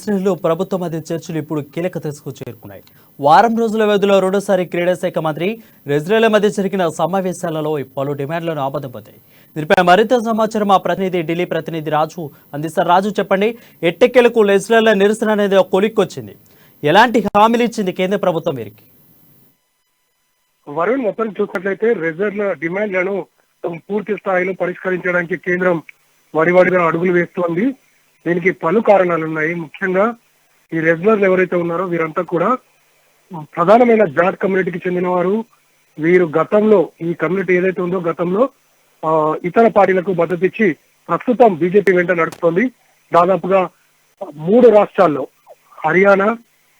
ఇజ్రాయెల్లో ప్రభుత్వం మధ్య చర్చలు ఇప్పుడు కీలక దశకు చేరుకున్నాయి. వారం రోజుల వ్యవధిలో రెండోసారి క్రీడా శాఖ మంత్రి ఇజ్రాయెల్ మధ్య జరిగిన సమావేశాలలో పలు డిమాండ్లను ఆమోదపడ్డాయి. దీనిపై మరింత సమాచారం మా ప్రతినిధి ఢిల్లీ ప్రతినిధి రాజు అందిస్తారు. రాజు, చెప్పండి, ఎట్టెక్కేలకు ఇజ్రాయెల్ నిరసన అనేది ఒక కొలిక్కొచ్చింది. ఎలాంటి హామీలు ఇచ్చింది కేంద్ర ప్రభుత్వం వీరికి? వరుణ్, మొత్తం చూసినట్లయితే రిజర్వ్ డిమాండ్లను పూర్తి స్థాయిలో పరిష్కరించడానికి కేంద్రం వడివడిగా అడుగులు వేస్తోంది. దీనికి పలు కారణాలు ఉన్నాయి. ముఖ్యంగా ఈ రెగ్యులర్లు ఎవరైతే ఉన్నారో వీరంతా కూడా ప్రధానమైన జాట్ కమ్యూనిటీకి చెందిన వారు. వీరు గతంలో ఈ కమ్యూనిటీ ఏదైతే ఉందో గతంలో ఇతర పార్టీలకు మద్దతు ఇచ్చి ప్రస్తుతం బీజేపీ వెంట నడుస్తోంది. దాదాపుగా 3 రాష్ట్రాల్లో, హర్యానా,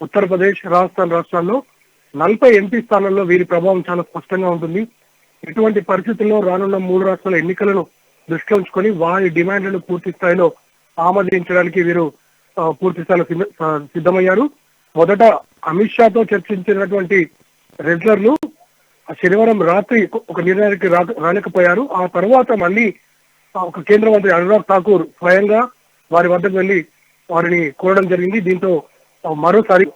ఉత్తరప్రదేశ్, రాజస్థాన్ రాష్ట్రాల్లో 40 ఎంపీ స్థానాల్లో వీరి ప్రభావం చాలా స్పష్టంగా ఉంటుంది. ఇటువంటి పరిస్థితుల్లో రానున్న 3 రాష్ట్రాల ఎన్నికలను దృష్టిలో ఉంచుకొని వారి డిమాండ్లను పూర్తి స్థాయిలో ఆమోదించడానికి వీరు పూర్తి స్థాయిలో సిద్ధమయ్యారు. మొదట అమిత్ షాతో చర్చించినటువంటి రెగ్యులర్లు శనివారం రాత్రి ఒక నిర్ణయానికి రాలేకపోయారు. ఆ తర్వాత మళ్ళీ ఒక కేంద్ర మంత్రి అనురాగ్ ఠాకూర్ స్వయంగా వారి వద్దకు వెళ్లి వారిని కోరడం జరిగింది. దీంతో మరోసారి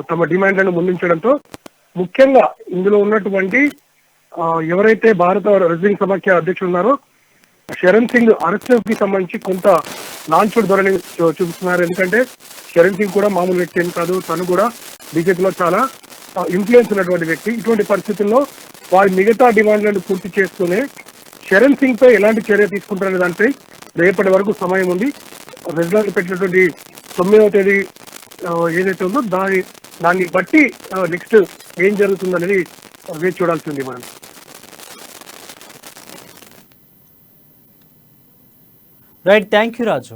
తమ డిమాండ్లను ముందుంచడంతో ముఖ్యంగా ఇందులో ఉన్నటువంటి ఎవరైతే భారత రెజ్లింగ్ సమాఖ్య అధ్యక్షుడు ఉన్నారో శరణ్ సింగ్ అరెస్టుకి సంబంధించి కొంత నాన్చుడ్ ధోరణి చూపిస్తున్నారు. ఎందుకంటే శరణ్ సింగ్ కూడా మామూలు వ్యక్తి ఏం కాదు, తను కూడా బీజేపీలో చాలా ఇన్ఫ్లుయెన్స్ ఉన్నటువంటి వ్యక్తి. ఇటువంటి పరిస్థితుల్లో వారి మిగతా డిమాండ్లను పూర్తి చేస్తూనే శరణ్ సింగ్ పై ఎలాంటి చర్య తీసుకుంటారనే దానిపై రేపటి వరకు సమయం ఉంది. రెగ్యులర్ పెట్టినటువంటి 9వ తేదీ ఏదైతే ఉందో దాన్ని బట్టి నెక్స్ట్ ఏం జరుగుతుందనేది వేచి చూడాల్సి ఉంది మనం. Right, thank you Raju.